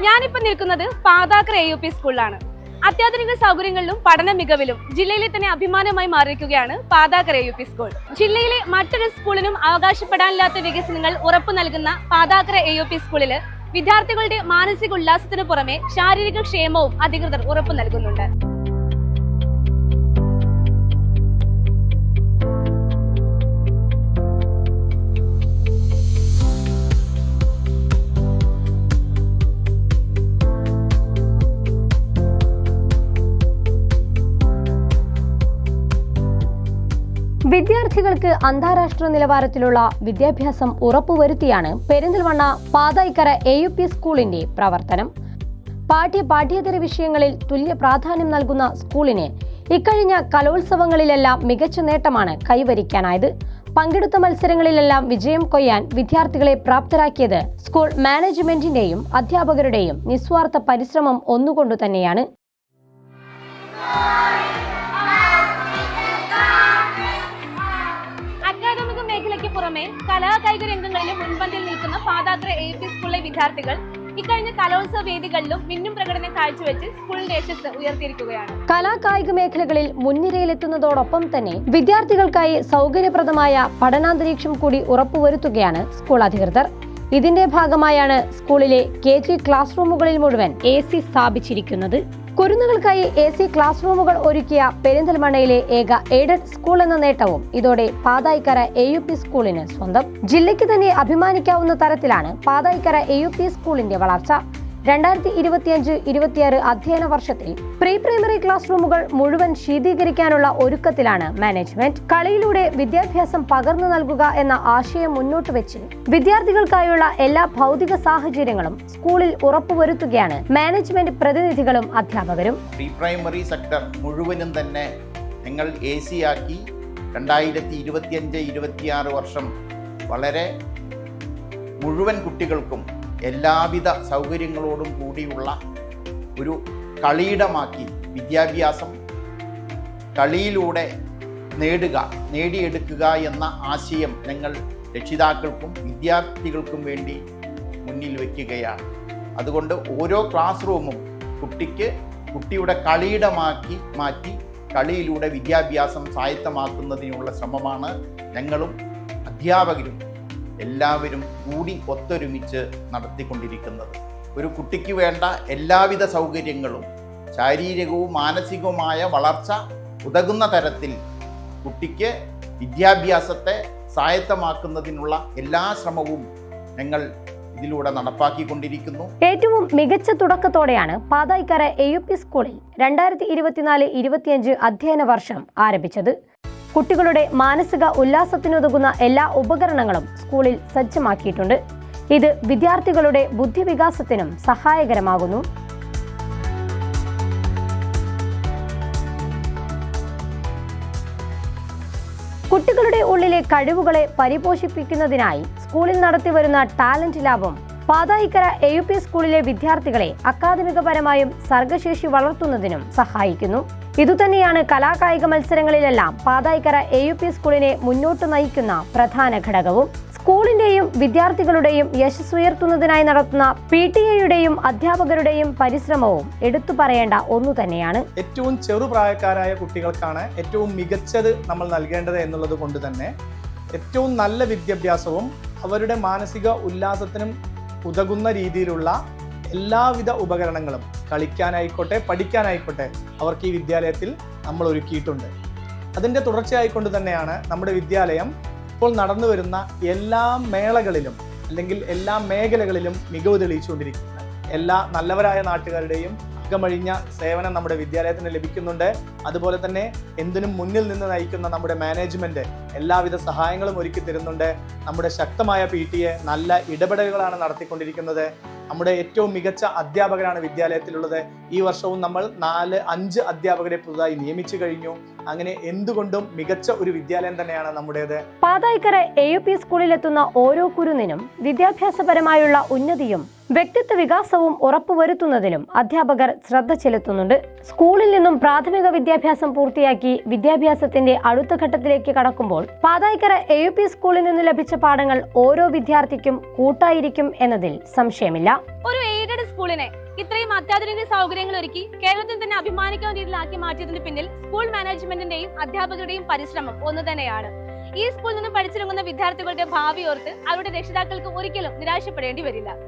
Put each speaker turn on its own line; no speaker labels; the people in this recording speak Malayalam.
ഞാനിപ്പോൾ നിൽക്കുന്നത് പാതാക്കര AUP സ്കൂളിലാണ്. അത്യാധുനിക സൗകര്യങ്ങളിലും പഠന മികവിലും ജില്ലയിലെ തന്നെ അഭിമാനമായി മാറിയിരിക്കുകയാണ് പാതാക്കര AUP സ്കൂൾ. ജില്ലയിലെ മറ്റൊരു സ്കൂളിനും അവകാശപ്പെടാനില്ലാത്ത വികസനങ്ങൾ ഉറപ്പു നൽകുന്ന പാതാക്കര AUP സ്കൂളില് വിദ്യാർത്ഥികളുടെ മാനസിക ഉല്ലാസത്തിനു പുറമെ ശാരീരിക ക്ഷേമവും അധികൃതർ ഉറപ്പു നൽകുന്നുണ്ട്.
വിദ്യാർത്ഥികൾക്ക് അന്താരാഷ്ട്ര നിലവാരത്തിലുള്ള വിദ്യാഭ്യാസം ഉറപ്പുവരുത്തിയാണ് പെരിന്തൽമണ്ണ പാതായിക്കര AUP സ്കൂളിന്റെ പ്രവർത്തനം. പാഠ്യേതര വിഷയങ്ങളിൽ തുല്യ പ്രാധാന്യം നൽകുന്ന സ്കൂളിന് ഇക്കഴിഞ്ഞ കലോത്സവങ്ങളിലെല്ലാം മികച്ച നേട്ടമാണ് കൈവരിക്കാനായത്. പങ്കെടുത്ത മത്സരങ്ങളിലെല്ലാം വിജയം കൊയ്യാൻ വിദ്യാർത്ഥികളെ പ്രാപ്തരാക്കിയത് സ്കൂൾ മാനേജ്മെന്റിന്റെയും അധ്യാപകരുടെയും നിസ്വാർത്ഥ പരിശ്രമം ഒന്നുകൊണ്ടു തന്നെയാണ്.
മേഖലയ്ക്ക് പുറമെ കലാകായിക രംഗങ്ങളിലും മുൻപന്തിയിൽ നിൽക്കുന്ന പാതാക്കര AUP സ്കൂളിലെ വിദ്യാർത്ഥികൾ ഇക്കഴിഞ്ഞ കലോത്സവ വേദികളിലും മിന്നും പ്രകടനം കാഴ്ചവെച്ച് സ്കൂളിന്റെ യശസ് ഉയർത്തിയിരിക്കുകയാണ്.
കലാകായിക മേഖലകളിൽ മുൻനിരയിലെത്തുന്നതോടൊപ്പം തന്നെ വിദ്യാർത്ഥികൾക്കായി സൗകര്യപ്രദമായ പഠനാന്തരീക്ഷം കൂടി ഉറപ്പുവരുത്തുകയാണ് സ്കൂൾ അധികൃതർ. ഇതിന്റെ ഭാഗമായാണ് സ്കൂളിലെ KG ക്ലാസ് റൂമുകളിൽ മുഴുവൻ AC സ്ഥാപിച്ചിരിക്കുന്നത്. കുരുന്നുകൾക്കായി AC ക്ലാസ് റൂമുകൾ ഒരുക്കിയ പെരിന്തൽമണ്ണയിലെ ഏക എയ്ഡഡ് സ്കൂൾ എന്ന നേട്ടവും ഇതോടെ പാതായിക്കര AUP സ്കൂളിന് സ്വന്തം. ജില്ലയ്ക്ക് തന്നെ അഭിമാനിക്കാവുന്ന തരത്തിലാണ് പാതായിക്കര AUP സ്കൂളിന്റെ വളർച്ച. 2025-26 അധ്യയന വർഷത്തിൽ പ്രീ പ്രൈമറി ക്ലാസ് റൂമുകൾ മുഴുവൻ ശീതീകരിക്കാനുള്ള ഒരുക്കത്തിലാണ് മാനേജ്മെന്റ്. കളിയിലൂടെ വിദ്യാഭ്യാസം പകർന്നു നൽകുക എന്ന ആശയം മുന്നോട്ട് വെച്ച് വിദ്യാർത്ഥികൾക്കായുള്ള എല്ലാ ഭൗതിക സാഹചര്യങ്ങളും സ്കൂളിൽ ഉറപ്പുവരുത്തുകയാണ് മാനേജ്മെന്റ് പ്രതിനിധികളും അധ്യാപകരും.
പ്രീ പ്രൈമറി സെക്ടർ മുഴുവനും തന്നെ ഞങ്ങൾ AC ആക്കി 2025-26 വർഷം വളരെ മുഴുവൻ കുട്ടികൾക്കും എല്ലാവിധ സൗകര്യങ്ങളോടും കൂടിയുള്ള ഒരു കളിയിടമാക്കി വിദ്യാഭ്യാസം കളിയിലൂടെ നേടിയെടുക്കുക എന്ന ആശയം ഞങ്ങൾ രക്ഷിതാക്കൾക്കും വിദ്യാർത്ഥികൾക്കും വേണ്ടി മുന്നിൽ വയ്ക്കുകയാണ്. അതുകൊണ്ട് ഓരോ ക്ലാസ് റൂമും കുട്ടിയുടെ കളിയിടമാക്കി മാറ്റി കളിയിലൂടെ വിദ്യാഭ്യാസം സ്വായത്തമാക്കുന്നതിനുള്ള ശ്രമമാണ് ഞങ്ങളും അധ്യാപകരും എല്ലാവരും കൂടി ഒത്തൊരുമിച്ച് നടത്തിക്കൊണ്ടിരിക്കുന്നത്. ഒരു കുട്ടിക്ക് വേണ്ട എല്ലാവിധ സൗകര്യങ്ങളും ശാരീരികവും മാനസികവുമായ വളർച്ച ഉതകുന്ന തരത്തിൽ കുട്ടിക്ക് വിദ്യാഭ്യാസത്തെ സ്വായത്തമാക്കുന്നതിനുള്ള എല്ലാ ശ്രമവും ഞങ്ങൾ ഇതിലൂടെ നടപ്പാക്കിക്കൊണ്ടിരിക്കുന്നു.
ഏറ്റവും മികച്ച തുടക്കത്തോടെയാണ് പാതായിക്കര AUP സ്കൂളിൽ 2024-25 അധ്യയന വർഷം ആരംഭിച്ചത്. കുട്ടികളുടെ മാനസിക ഉല്ലാസത്തിനുതകുന്ന എല്ലാ ഉപകരണങ്ങളും സ്കൂളിൽ സജ്ജമാക്കിയിട്ടുണ്ട്. ഇത് വിദ്യാർത്ഥികളുടെ ബുദ്ധിവികാസത്തിനും സഹായകരമാകുന്നു. കുട്ടികളുടെ ഉള്ളിലെ കഴിവുകളെ പരിപോഷിപ്പിക്കുന്നതിനായി സ്കൂളിൽ നടത്തിവരുന്ന ടാലന്റ് ലാബും പാതായിക്കര AUP സ്കൂളിലെ വിദ്യാർത്ഥികളെ അക്കാദമികപരമായും സർഗശേഷി വളർത്തുന്നതിനും സഹായിക്കുന്നു. ഇതുതന്നെയാണ് കലാകായിക മത്സരങ്ങളിലെല്ലാം പാതായിക്കര AUP സ്കൂളിനെ മുന്നോട്ട് നയിക്കുന്ന പ്രധാന ഘടകവും. സ്കൂളിന്റെയും വിദ്യാർത്ഥികളുടെയും യശസ്സുയർത്തുന്നതിനായി നടത്തുന്ന PTA-യുടെയും അധ്യാപകരുടെയും പരിശ്രമവും എടുത്തു പറയേണ്ട ഒന്നു തന്നെയാണ്.
ഏറ്റവും ചെറുപ്രായക്കാരായ കുട്ടികൾക്കാണ് ഏറ്റവും മികച്ചത് നമ്മൾ നൽകേണ്ടത് എന്നുള്ളത് കൊണ്ട് തന്നെ ഏറ്റവും നല്ല വിദ്യാഭ്യാസവും അവരുടെ മാനസിക ഉല്ലാസത്തിനും ഉതകുന്ന രീതിയിലുള്ള എല്ലാവിധ ഉപകരണങ്ങളും കളിക്കാനായിക്കോട്ടെ പഠിക്കാനായിക്കോട്ടെ അവർക്ക് ഈ വിദ്യാലയത്തിൽ നമ്മൾ ഒരുക്കിയിട്ടുണ്ട്. അതിൻ്റെ തുടർച്ചയായിക്കൊണ്ട് തന്നെയാണ് നമ്മുടെ വിദ്യാലയം ഇപ്പോൾ നടന്നു വരുന്ന എല്ലാ മേളകളിലും അല്ലെങ്കിൽ എല്ലാ മേഖലകളിലും മികവ് തെളിയിച്ചുകൊണ്ടിരിക്കുന്നത്. എല്ലാ നല്ലവരായ നാട്ടുകാരുടെയും അകമഴിഞ്ഞ സേവനം നമ്മുടെ വിദ്യാലയത്തിന് ലഭിക്കുന്നുണ്ട്. അതുപോലെ തന്നെ എന്തിനും മുന്നിൽ നിന്ന് നയിക്കുന്ന നമ്മുടെ മാനേജ്മെന്റ് എല്ലാവിധ സഹായങ്ങളും ഒരുക്കി തരുന്നുണ്ട്. നമ്മുടെ ശക്തമായ PTA നല്ല ഇടപെടലുകളാണ് നടത്തിക്കൊണ്ടിരിക്കുന്നത്. നമ്മുടെ ഏറ്റവും മികച്ച അധ്യാപകരാണ് വിദ്യാലയത്തിലുള്ളത്. ഈ വർഷവും നമ്മൾ 4-5 അധ്യാപകരെ പുതുതായി നിയമിച്ചു കഴിഞ്ഞു. അങ്ങനെ എന്തുകൊണ്ടും മികച്ച ഒരു വിദ്യാലയം തന്നെയാണ് നമ്മുടേത്.
പാതായിക്കര AUP സ്കൂളിലെത്തുന്ന ഓരോ കുരുന്നിനും വിദ്യാഭ്യാസപരമായുള്ള ഉന്നതിയും വ്യക്തിത്വ വികാസവും ഉറപ്പുവരുത്തുന്നതിലും അധ്യാപകർ ശ്രദ്ധ ചെലുത്തുന്നുണ്ട്. സ്കൂളിൽ നിന്നും പ്രാഥമിക വിദ്യാഭ്യാസം പൂർത്തിയാക്കി വിദ്യാഭ്യാസത്തിന്റെ അടുത്ത ഘട്ടത്തിലേക്ക് കടക്കുമ്പോൾ പാതായിക്കര AUP സ്കൂളിൽ നിന്ന് ലഭിച്ച പാഠങ്ങൾ ഓരോ വിദ്യാർത്ഥിക്കും കൂട്ടായിരിക്കും എന്നതിൽ സംശയമില്ല.
ഒരു എയ്ഡഡ് സ്കൂളിനെ ഇത്രയും അത്യാധുനിക സൗകര്യങ്ങൾ ഒരുക്കി കേരളത്തിൽ തന്നെ അഭിമാനിക്കാവുന്ന രീതിയിലാക്കി മാറ്റിയതിന് പിന്നിൽ സ്കൂൾ മാനേജ്മെന്റിന്റെയും അധ്യാപകരുടെയും പരിശ്രമം ഒന്ന് തന്നെയാണ്. ഈ സ്കൂളിൽ നിന്നും പഠിച്ചിറങ്ങുന്ന വിദ്യാർത്ഥികളുടെ ഭാവി ഓർത്ത് അവരുടെ രക്ഷിതാക്കൾക്ക് ഒരിക്കലും നിരാശപ്പെടേണ്ടി വരില്ല.